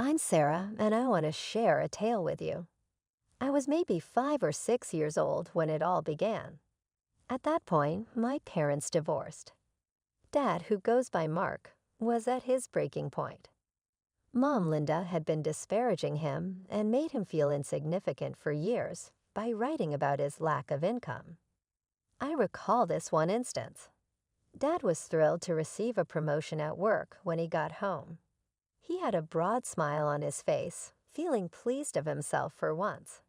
I'm Sarah, and I want to share a tale with you. I was maybe 5 or 6 years old when it all began. At that point, my parents divorced. Dad, who goes by Mark, was at his breaking point. Mom, Linda, had been disparaging him and made him feel insignificant for years by writing about his lack of income. I recall this one instance. Dad was thrilled to receive a promotion at work when he got home. He had a broad smile on his face, feeling pleased of himself for once.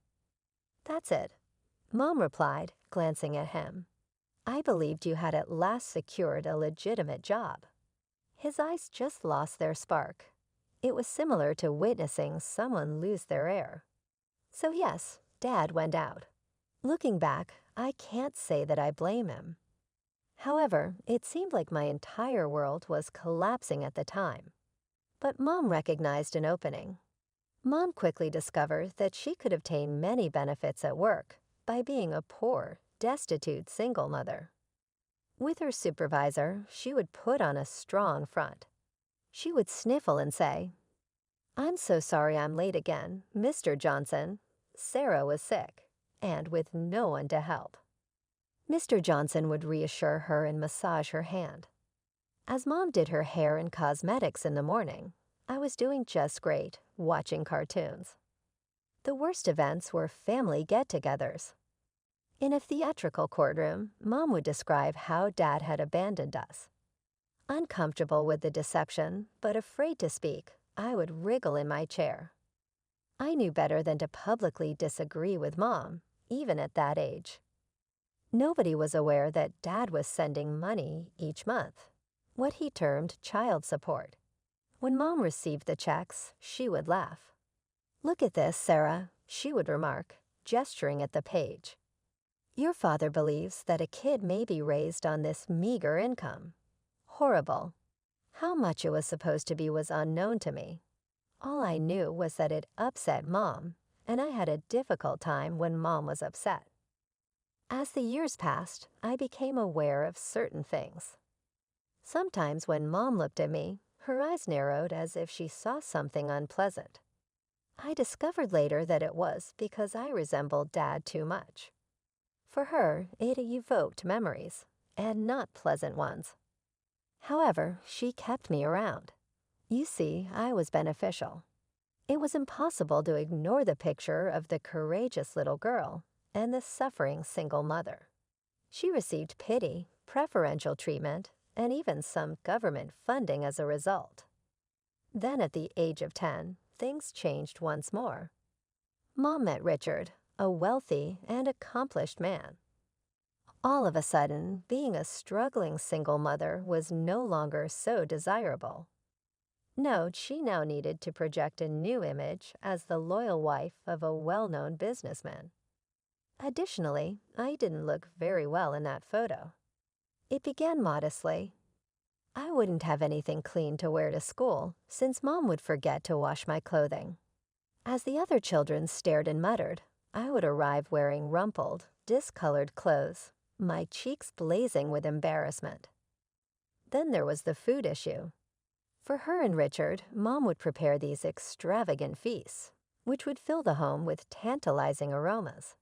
"That's it," Mom replied, glancing at him. "I believed you had at last secured a legitimate job." His eyes just lost their spark. It was similar to witnessing someone lose their air. So yes, Dad went out. Looking back, I can't say that I blame him. However, it seemed like my entire world was collapsing at the time. But Mom recognized an opening. Mom quickly discovered that she could obtain many benefits at work by being a poor, destitute single mother. With her supervisor, she would put on a strong front. She would sniffle and say, "I'm so sorry I'm late again, Mr. Johnson." Sarah was sick, and with no one to help. Mr. Johnson would reassure her and massage her hand. As Mom did her hair and cosmetics in the morning, I was doing just great, watching cartoons. The worst events were family get-togethers. In a theatrical courtroom, Mom would describe how Dad had abandoned us. Uncomfortable with the deception, but afraid to speak, I would wriggle in my chair. I knew better than to publicly disagree with Mom, even at that age. Nobody was aware that Dad was sending money each month, what he termed child support. When Mom received the checks, she would laugh. "Look at this, Sarah," she would remark, gesturing at the page. "Your father believes that a kid may be raised on this meager income. Horrible." How much it was supposed to be was unknown to me. All I knew was that it upset Mom, and I had a difficult time when Mom was upset. As the years passed, I became aware of certain things. Sometimes when Mom looked at me, her eyes narrowed as if she saw something unpleasant. I discovered later that it was because I resembled Dad too much. For her, it evoked memories, and not pleasant ones. However, she kept me around. You see, I was beneficial. It was impossible to ignore the picture of the courageous little girl and the suffering single mother. She received pity, preferential treatment, and even some government funding as a result. Then at the age of 10, things changed once more. Mom met Richard, a wealthy and accomplished man. All of a sudden, being a struggling single mother was no longer so desirable. No, she now needed to project a new image as the loyal wife of a well-known businessman. Additionally, I didn't look very well in that photo. It began modestly. I wouldn't have anything clean to wear to school, since Mom would forget to wash my clothing. As the other children stared and muttered, I would arrive wearing rumpled, discolored clothes, my cheeks blazing with embarrassment. Then there was the food issue. For her and Richard, Mom would prepare these extravagant feasts, which would fill the home with tantalizing aromas.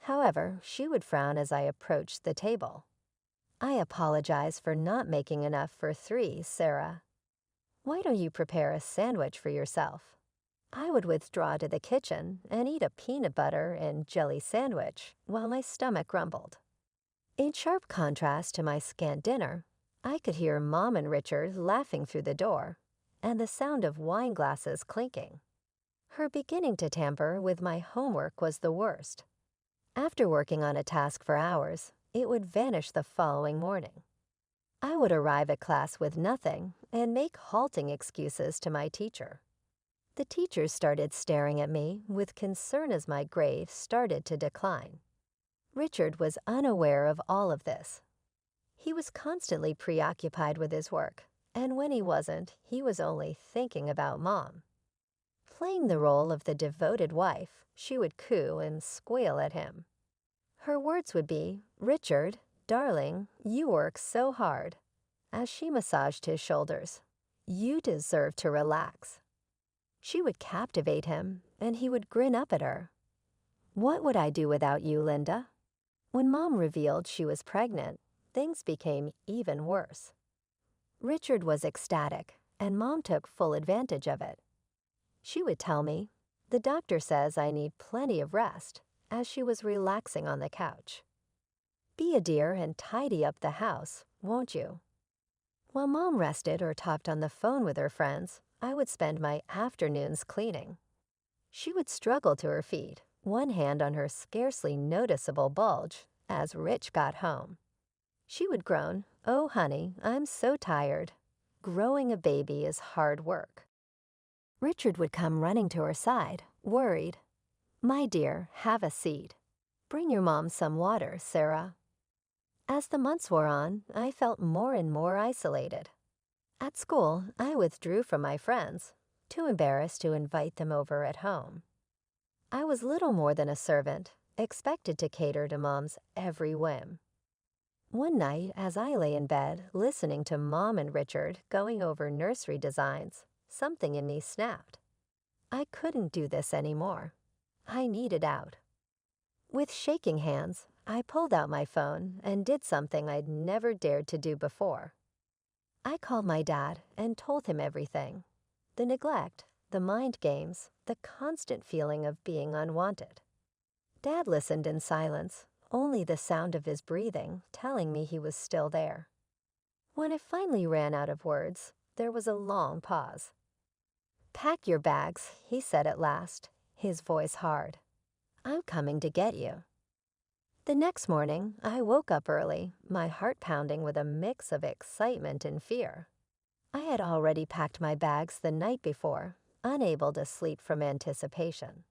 However, she would frown as I approached the table. "I apologize for not making enough for 3, Sarah. Why don't you prepare a sandwich for yourself?" I would withdraw to the kitchen and eat a peanut butter and jelly sandwich while my stomach grumbled. In sharp contrast to my scant dinner, I could hear Mom and Richard laughing through the door, and the sound of wine glasses clinking. Her beginning to tamper with my homework was the worst. After working on a task for hours, it would vanish the following morning. I would arrive at class with nothing and make halting excuses to my teacher. The teachers started staring at me with concern as my grades started to decline. Richard was unaware of all of this. He was constantly preoccupied with his work, and when he wasn't, he was only thinking about Mom. Playing the role of the devoted wife, she would coo and squeal at him. Her words would be, "Richard, darling, you work so hard," as she massaged his shoulders. "You deserve to relax." She would captivate him, and he would grin up at her. "What would I do without you, Linda?" When Mom revealed she was pregnant, things became even worse. Richard was ecstatic, and Mom took full advantage of it. She would tell me, "The doctor says I need plenty of rest," as she was relaxing on the couch. "Be a dear and tidy up the house, won't you?" While Mom rested or talked on the phone with her friends, I would spend my afternoons cleaning. She would struggle to her feet, one hand on her scarcely noticeable bulge, as Rich got home. She would groan, "Oh, honey, I'm so tired. Growing a baby is hard work." Richard would come running to her side, worried. "My dear, have a seat. Bring your mom some water, Sarah." As the months wore on, I felt more and more isolated. At school, I withdrew from my friends, too embarrassed to invite them over at home. I was little more than a servant, expected to cater to Mom's every whim. One night, as I lay in bed, listening to Mom and Richard going over nursery designs, something in me snapped. I couldn't do this anymore. I needed out. With shaking hands, I pulled out my phone and did something I'd never dared to do before. I called my dad and told him everything. The neglect, the mind games, the constant feeling of being unwanted. Dad listened in silence, only the sound of his breathing telling me he was still there. When I finally ran out of words, there was a long pause. "Pack your bags," he said at last, his voice hard. "I'm coming to get you." The next morning, I woke up early, my heart pounding with a mix of excitement and fear. I had already packed my bags the night before, unable to sleep from anticipation.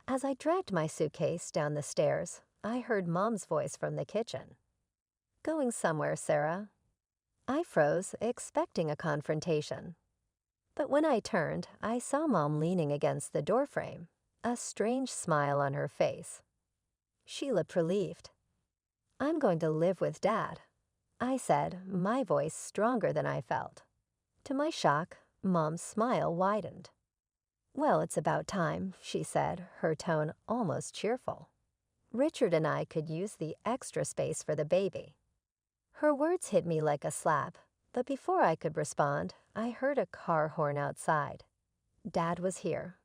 As I dragged my suitcase down the stairs, I heard Mom's voice from the kitchen. "Going somewhere, Sarah?" I froze, expecting a confrontation. But when I turned, I saw Mom leaning against the doorframe, a strange smile on her face. She looked relieved. "I'm going to live with Dad," I said, my voice stronger than I felt. To my shock, Mom's smile widened. "Well, it's about time," she said, her tone almost cheerful. "Richard and I could use the extra space for the baby." Her words hit me like a slap, but before I could respond, I heard a car horn outside. Dad was here.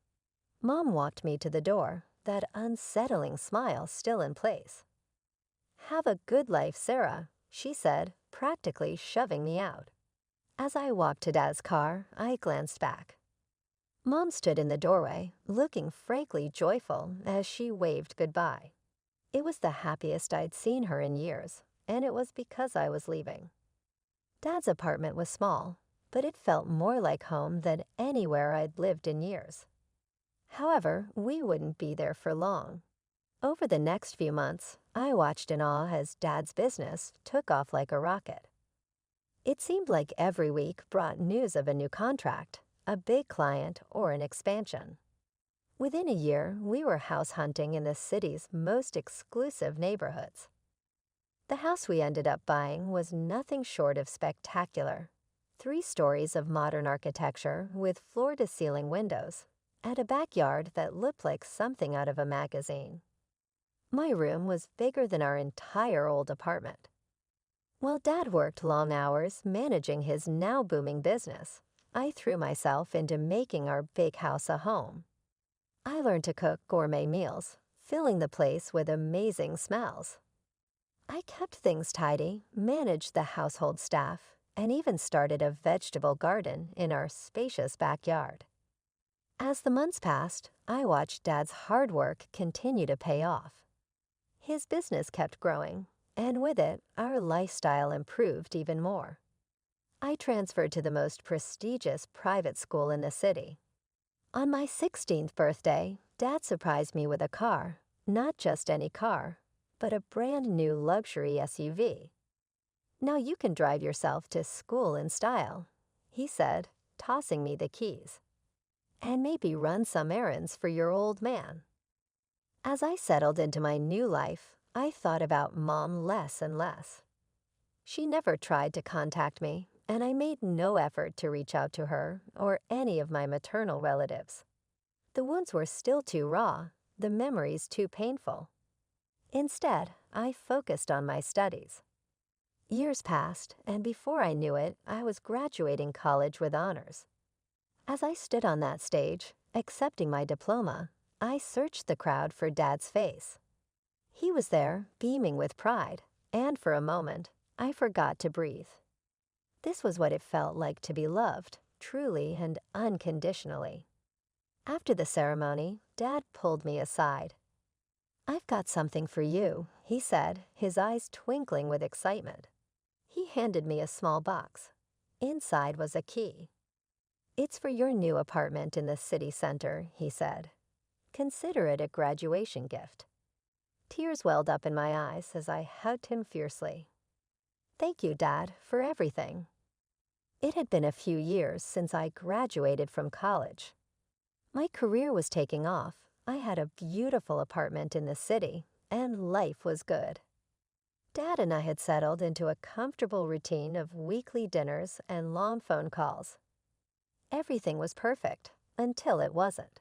Mom walked me to the door, that unsettling smile still in place. "Have a good life, Sarah," she said, practically shoving me out. As I walked to Dad's car, I glanced back. Mom stood in the doorway, looking frankly joyful as she waved goodbye. It was the happiest I'd seen her in years, and it was because I was leaving. Dad's apartment was small, but it felt more like home than anywhere I'd lived in years. However, we wouldn't be there for long. Over the next few months, I watched in awe as Dad's business took off like a rocket. It seemed like every week brought news of a new contract, a big client, or an expansion. Within a year, we were house hunting in the city's most exclusive neighborhoods. The house we ended up buying was nothing short of spectacular. 3 stories of modern architecture with floor-to-ceiling windows, and a backyard that looked like something out of a magazine. My room was bigger than our entire old apartment. While Dad worked long hours managing his now booming business, I threw myself into making our big house a home. I learned to cook gourmet meals, filling the place with amazing smells. I kept things tidy, managed the household staff, and even started a vegetable garden in our spacious backyard. As the months passed, I watched Dad's hard work continue to pay off. His business kept growing, and with it, our lifestyle improved even more. I transferred to the most prestigious private school in the city. On my 16th birthday, Dad surprised me with a car, not just any car, but a brand new luxury SUV. "Now you can drive yourself to school in style," he said, tossing me the keys. "And maybe run some errands for your old man." As I settled into my new life, I thought about Mom less and less. She never tried to contact me, and I made no effort to reach out to her or any of my maternal relatives. The wounds were still too raw, the memories too painful. Instead, I focused on my studies. Years passed, and before I knew it, I was graduating college with honors. As I stood on that stage, accepting my diploma, I searched the crowd for Dad's face. He was there, beaming with pride, and for a moment, I forgot to breathe. This was what it felt like to be loved, truly and unconditionally. After the ceremony, Dad pulled me aside. "I've got something for you," he said, his eyes twinkling with excitement. He handed me a small box. Inside was a key. "It's for your new apartment in the city center," he said. "Consider it a graduation gift." Tears welled up in my eyes as I hugged him fiercely. "Thank you, Dad, for everything." It had been a few years since I graduated from college. My career was taking off, I had a beautiful apartment in the city, and life was good. Dad and I had settled into a comfortable routine of weekly dinners and long phone calls. Everything was perfect, until it wasn't.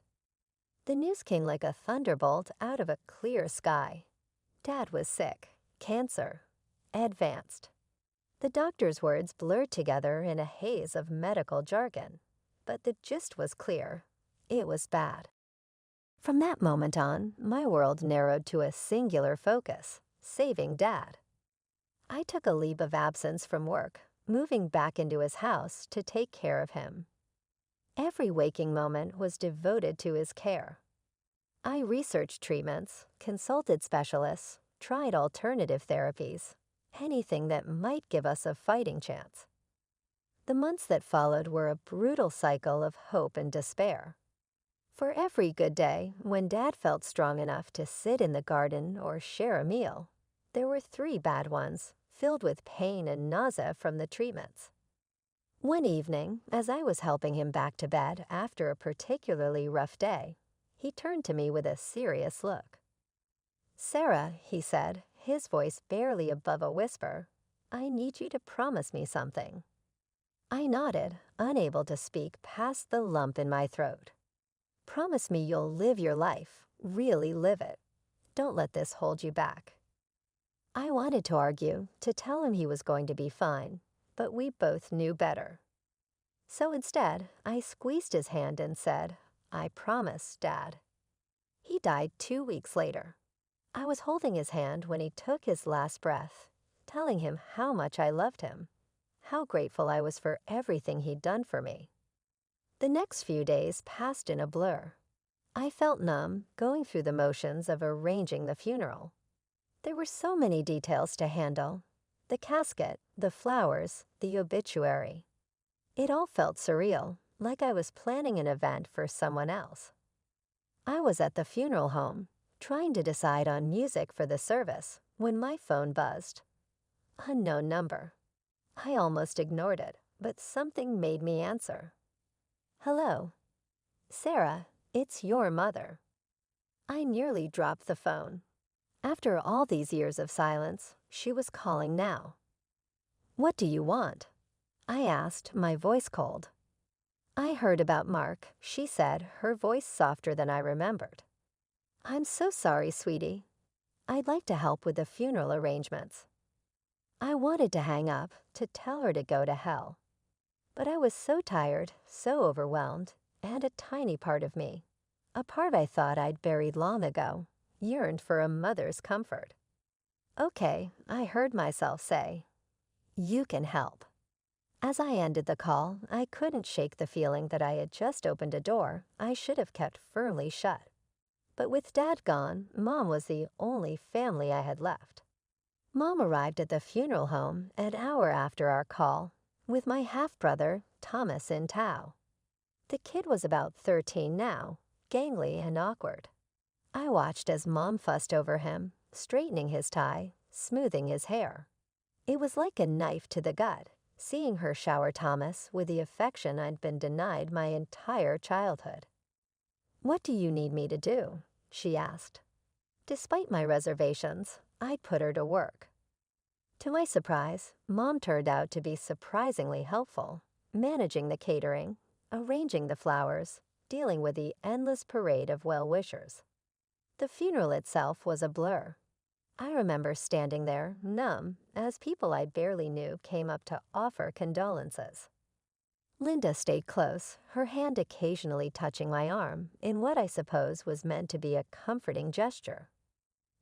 The news came like a thunderbolt out of a clear sky. Dad was sick, cancer, advanced. The doctor's words blurred together in a haze of medical jargon, but the gist was clear. It was bad. From that moment on, my world narrowed to a singular focus: saving Dad. I took a leave of absence from work, moving back into his house to take care of him. Every waking moment was devoted to his care. I researched treatments, consulted specialists, tried alternative therapies, anything that might give us a fighting chance. The months that followed were a brutal cycle of hope and despair. For every good day, when Dad felt strong enough to sit in the garden or share a meal, there were 3 bad ones, filled with pain and nausea from the treatments. One evening, as I was helping him back to bed after a particularly rough day, he turned to me with a serious look. "Sarah," he said, his voice barely above a whisper, "I need you to promise me something." I nodded, unable to speak past the lump in my throat. "Promise me you'll live your life, really live it. Don't let this hold you back." I wanted to argue, to tell him he was going to be fine, but we both knew better. So instead, I squeezed his hand and said, "I promise, Dad." He died 2 weeks later. I was holding his hand when he took his last breath, telling him how much I loved him, how grateful I was for everything he'd done for me. The next few days passed in a blur. I felt numb, going through the motions of arranging the funeral. There were so many details to handle: the casket, the flowers, the obituary. It all felt surreal, like I was planning an event for someone else. I was at the funeral home, trying to decide on music for the service, when my phone buzzed. Unknown number. I almost ignored it, but something made me answer. "Hello." "Sarah, it's your mother." I nearly dropped the phone. After all these years of silence, she was calling now. "What do you want?" I asked, my voice cold. "I heard about Mark," she said, her voice softer than I remembered. "I'm so sorry, sweetie. I'd like to help with the funeral arrangements." I wanted to hang up, to tell her to go to hell. But I was so tired, so overwhelmed, and a tiny part of me, a part I thought I'd buried long ago, yearned for a mother's comfort. "Okay," I heard myself say. "You can help." As I ended the call, I couldn't shake the feeling that I had just opened a door I should have kept firmly shut. But with Dad gone, Mom was the only family I had left. Mom arrived at the funeral home an hour after our call, with my half-brother, Thomas, in tow. The kid was about 13 now, gangly and awkward. I watched as Mom fussed over him, straightening his tie, smoothing his hair. It was like a knife to the gut, seeing her shower Thomas with the affection I'd been denied my entire childhood. "What do you need me to do?" she asked. Despite my reservations, I'd put her to work. To my surprise, Mom turned out to be surprisingly helpful, managing the catering, arranging the flowers, dealing with the endless parade of well-wishers. The funeral itself was a blur. I remember standing there, numb, as people I barely knew came up to offer condolences. Linda stayed close, her hand occasionally touching my arm in what I suppose was meant to be a comforting gesture.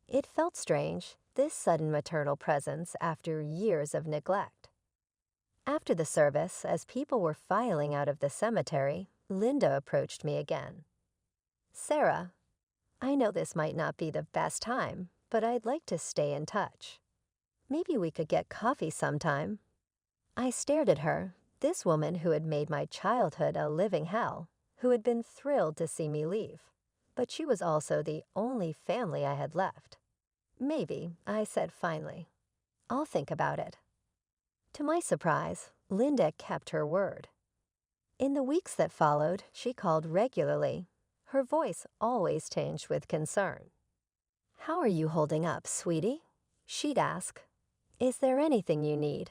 It felt strange, this sudden maternal presence after years of neglect. After the service, as people were filing out of the cemetery, Linda approached me again. "Sarah, I know this might not be the best time, but I'd like to stay in touch. Maybe we could get coffee sometime." I stared at her, this woman who had made my childhood a living hell, who had been thrilled to see me leave. But she was also the only family I had left. "Maybe," I said finally. "I'll think about it." To my surprise, Linda kept her word. In the weeks that followed, she called regularly, her voice always tinged with concern. "How are you holding up, sweetie?" she'd ask. "Is there anything you need?"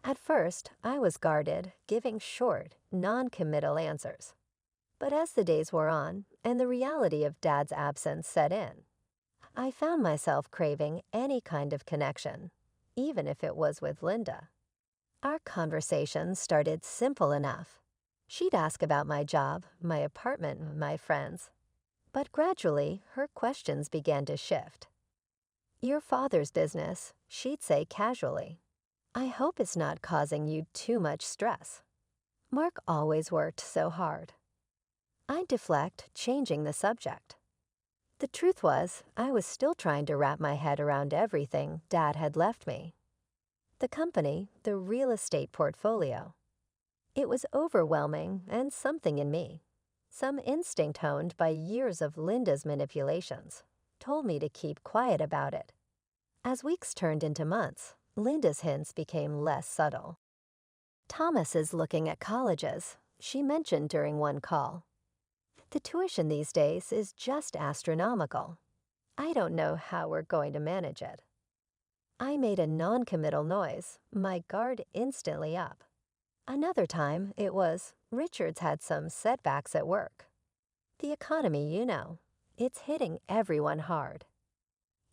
At first, I was guarded, giving short, non-committal answers. But as the days wore on, and the reality of Dad's absence set in, I found myself craving any kind of connection, even if it was with Linda. Our conversations started simple enough. She'd ask about my job, my apartment, my friends. But gradually, her questions began to shift. "Your father's business," she'd say casually. "I hope it's not causing you too much stress. Mark always worked so hard." I'd deflect, changing the subject. The truth was, I was still trying to wrap my head around everything Dad had left me. The company, the real estate portfolio. It was overwhelming, and something in me, some instinct honed by years of Linda's manipulations, told me to keep quiet about it. As weeks turned into months, Linda's hints became less subtle. "Thomas is looking at colleges," she mentioned during one call. "The tuition these days is just astronomical. I don't know how we're going to manage it." I made a non-committal noise, my guard instantly up. Another time, it was, "Richard's had some setbacks at work. The economy, you know, it's hitting everyone hard."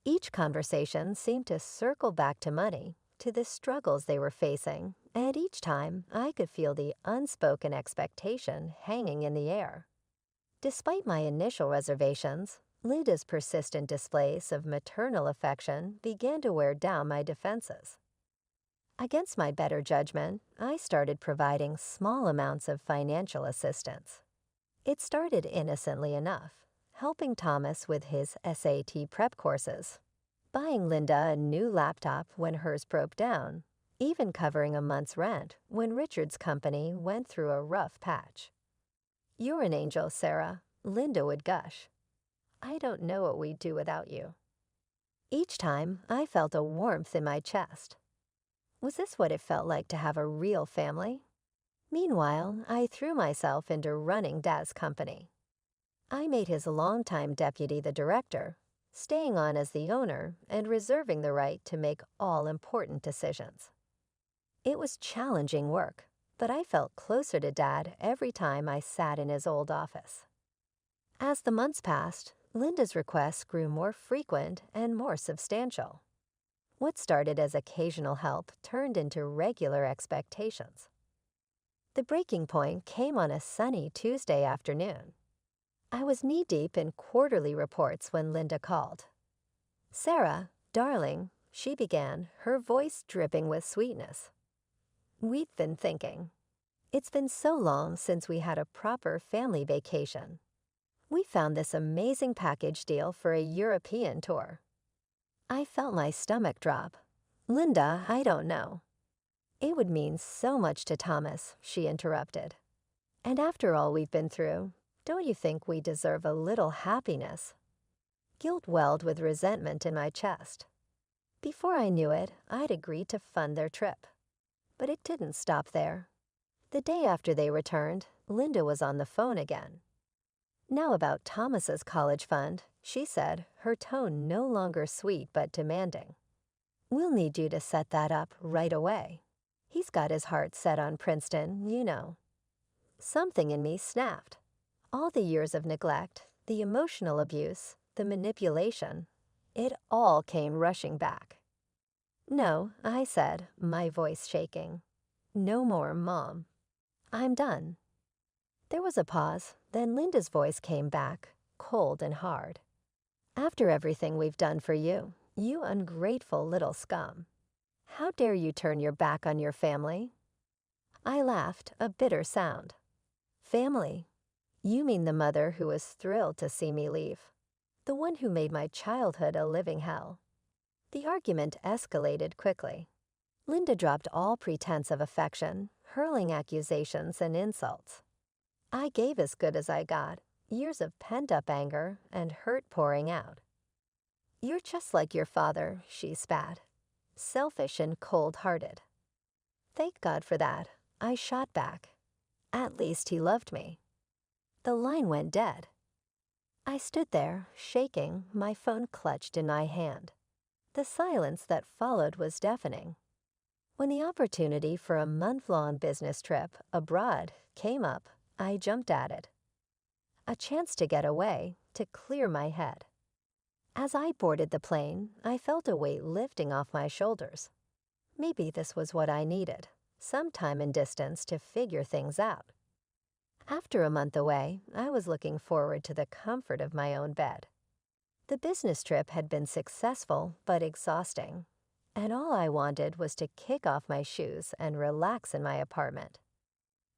Each conversation seemed to circle back to money, to the struggles they were facing, and each time I could feel the unspoken expectation hanging in the air. Despite my initial reservations, Linda's persistent displays of maternal affection began to wear down my defenses. Against my better judgment, I started providing small amounts of financial assistance. It started innocently enough, helping Thomas with his SAT prep courses, buying Linda a new laptop when hers broke down, even covering a month's rent when Richard's company went through a rough patch. "You're an angel, Sarah," Linda would gush. "I don't know what we'd do without you." Each time, I felt a warmth in my chest. Was this what it felt like to have a real family? Meanwhile, I threw myself into running Dad's company. I made his longtime deputy the director, staying on as the owner and reserving the right to make all important decisions. It was challenging work, but I felt closer to Dad every time I sat in his old office. As the months passed, Linda's requests grew more frequent and more substantial. What started as occasional help turned into regular expectations. The breaking point came on a sunny Tuesday afternoon. I was knee-deep in quarterly reports when Linda called. "Sarah, darling," she began, her voice dripping with sweetness. "We've been thinking. It's been so long since we had a proper family vacation. We found this amazing package deal for a European tour." I felt my stomach drop. "Linda, I don't know." "It would mean so much to Thomas," she interrupted. "And after all we've been through, don't you think we deserve a little happiness?" Guilt welled with resentment in my chest. Before I knew it, I'd agreed to fund their trip. But it didn't stop there. The day after they returned, Linda was on the phone again. Now about Thomas's college fund, she said, her tone no longer sweet but demanding. We'll need you to set that up right away. He's got his heart set on Princeton, you know. Something in me snapped. All the years of neglect, the emotional abuse, the manipulation, it all came rushing back. No, I said, my voice shaking. No more, Mom. I'm done. There was a pause, then Linda's voice came back, cold and hard. After everything we've done for you, you ungrateful little scum. How dare you turn your back on your family? I laughed, a bitter sound. Family? You mean the mother who was thrilled to see me leave. The one who made my childhood a living hell. The argument escalated quickly. Linda dropped all pretense of affection, hurling accusations and insults. I gave as good as I got, years of pent-up anger and hurt pouring out. You're just like your father, she spat. Selfish and cold-hearted. Thank God for that, I shot back. At least he loved me. The line went dead. I stood there, shaking, my phone clutched in my hand. The silence that followed was deafening. When the opportunity for a month-long business trip abroad came up, I jumped at it. A chance to get away, to clear my head. As I boarded the plane, I felt a weight lifting off my shoulders. Maybe this was what I needed, some time and distance to figure things out. After a month away, I was looking forward to the comfort of my own bed. The business trip had been successful but exhausting, and all I wanted was to kick off my shoes and relax in my apartment.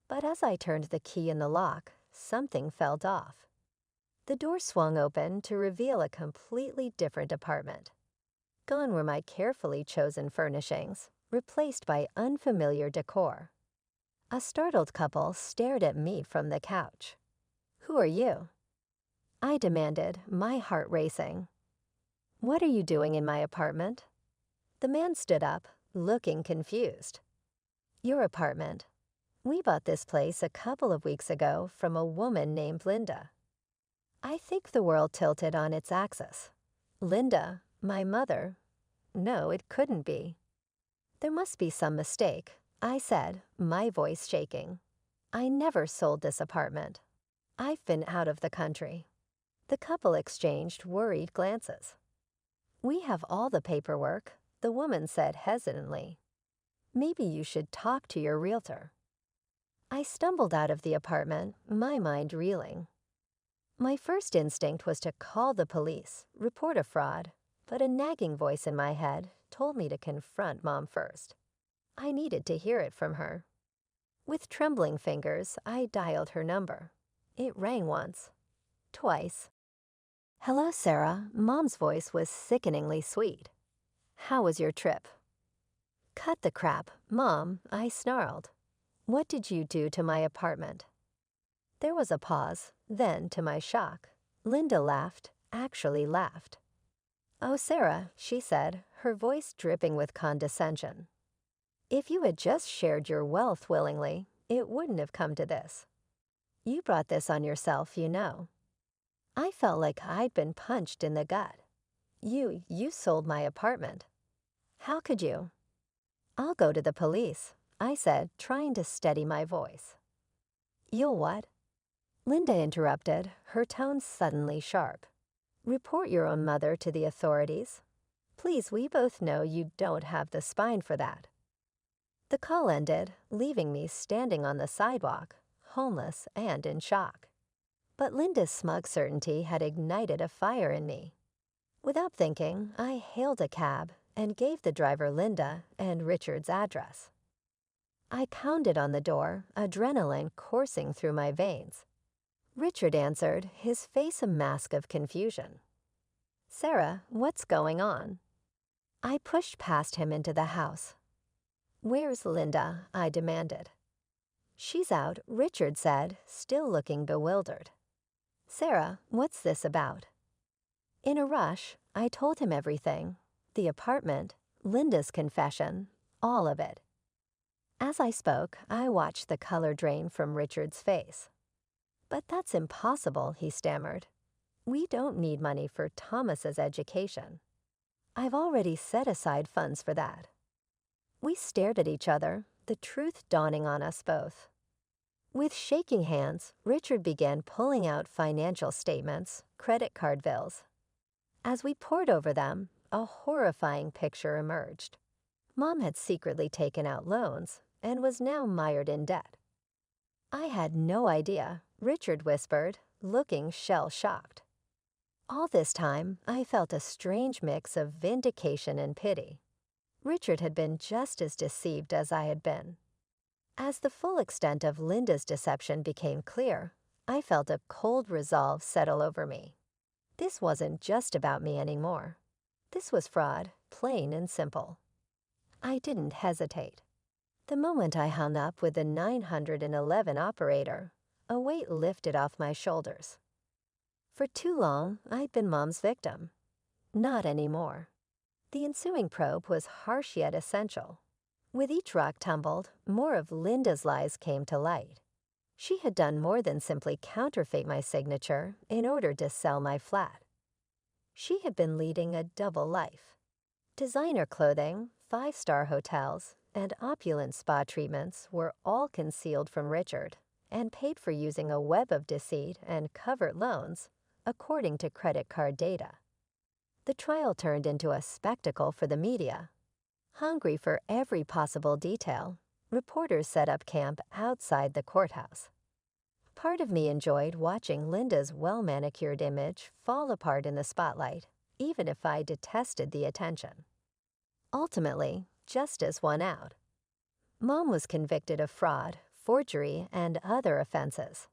But as I turned the key in the lock, something felt off. The door swung open to reveal a completely different apartment. Gone were my carefully chosen furnishings, replaced by unfamiliar decor. A startled couple stared at me from the couch. "Who are you?" I demanded, my heart racing. "What are you doing in my apartment?" The man stood up, looking confused. "Your apartment. We bought this place a couple of weeks ago from a woman named Linda." I think the world tilted on its axis. Linda, my mother? No, it couldn't be. There must be some mistake, I said, my voice shaking. I never sold this apartment. I've been out of the country. The couple exchanged worried glances. "We have all the paperwork," the woman said hesitantly. "Maybe you should talk to your realtor." I stumbled out of the apartment, my mind reeling. My first instinct was to call the police, report a fraud, but a nagging voice in my head told me to confront Mom first. I needed to hear it from her. With trembling fingers, I dialed her number. It rang once, twice. "Hello, Sarah." Mom's voice was sickeningly sweet. "How was your trip?" "Cut the crap, Mom," I snarled. "What did you do to my apartment?" There was a pause, then, to my shock, Linda laughed, actually laughed. "Oh, Sarah," she said, her voice dripping with condescension. "If you had just shared your wealth willingly, it wouldn't have come to this. You brought this on yourself, you know." I felt like I'd been punched in the gut. You sold my apartment. How could you?" "I'll go to the police," I said, trying to steady my voice. "You'll what?" Linda interrupted, her tone suddenly sharp. "Report your own mother to the authorities. Please, we both know you don't have the spine for that." The call ended, leaving me standing on the sidewalk, homeless and in shock. But Linda's smug certainty had ignited a fire in me. Without thinking, I hailed a cab and gave the driver Linda and Richard's address. I pounded on the door, adrenaline coursing through my veins. Richard answered, his face a mask of confusion. "Sarah, what's going on?" I pushed past him into the house. "Where's Linda?" I demanded. "She's out," Richard said, still looking bewildered. "Sarah, what's this about?" In a rush, I told him everything. The apartment, Linda's confession, all of it. As I spoke, I watched the color drain from Richard's face. "But that's impossible," he stammered. "We don't need money for Thomas's education." I've already set aside funds for that. We stared at each other, the truth dawning on us both. With shaking hands, Richard began pulling out financial statements, credit card bills. As we pored over them, a horrifying picture emerged. Mom had secretly taken out loans and was now mired in debt. I had no idea, Richard whispered, looking shell-shocked. All this time, I felt a strange mix of vindication and pity. Richard had been just as deceived as I had been. As the full extent of Linda's deception became clear, I felt a cold resolve settle over me. This wasn't just about me anymore. This was fraud, plain and simple. I didn't hesitate. The moment I hung up with the 911 operator, a weight lifted off my shoulders. For too long, I'd been Mom's victim. Not anymore. The ensuing probe was harsh yet essential. With each rock tumbled, more of Linda's lies came to light. She had done more than simply counterfeit my signature in order to sell my flat. She had been leading a double life. Designer clothing, five-star hotels, and opulent spa treatments were all concealed from Richard and paid for using a web of deceit and covert loans, according to credit card data. The trial turned into a spectacle for the media. Hungry for every possible detail, reporters set up camp outside the courthouse. Part of me enjoyed watching Linda's well-manicured image fall apart in the spotlight, even if I detested the attention. Ultimately, justice won out. Mom was convicted of fraud, forgery, and other offenses.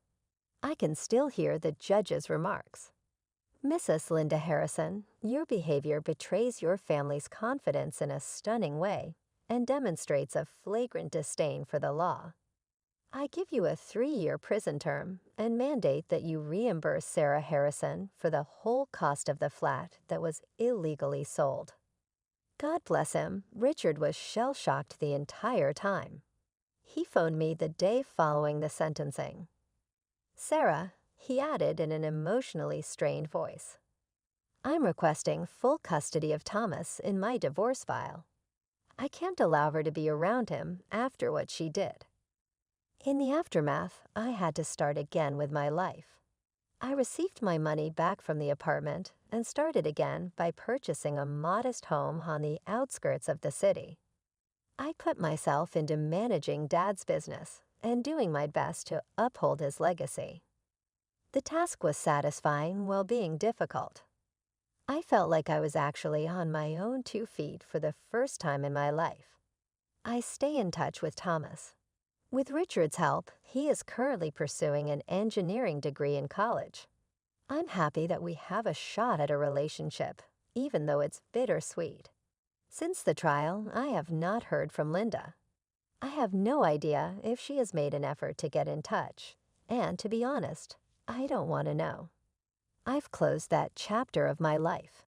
I can still hear the judge's remarks. Mrs. Linda Harrison, your behavior betrays your family's confidence in a stunning way and demonstrates a flagrant disdain for the law. I give you a 3-year prison term and mandate that you reimburse Sarah Harrison for the whole cost of the flat that was illegally sold. God bless him, Richard was shell-shocked the entire time. He phoned me the day following the sentencing. Sarah, he added in an emotionally strained voice, I'm requesting full custody of Thomas in my divorce file. I can't allow her to be around him after what she did. In the aftermath, I had to start again with my life. I received my money back from the apartment and started again by purchasing a modest home on the outskirts of the city. I put myself into managing Dad's business and doing my best to uphold his legacy. The task was satisfying while being difficult. I felt like I was actually on my own 2 feet for the first time in my life. I stay in touch with Thomas. With Richard's help, he is currently pursuing an engineering degree in college. I'm happy that we have a shot at a relationship, even though it's bittersweet. Since the trial, I have not heard from Linda. I have no idea if she has made an effort to get in touch, and to be honest, I don't want to know. I've closed that chapter of my life.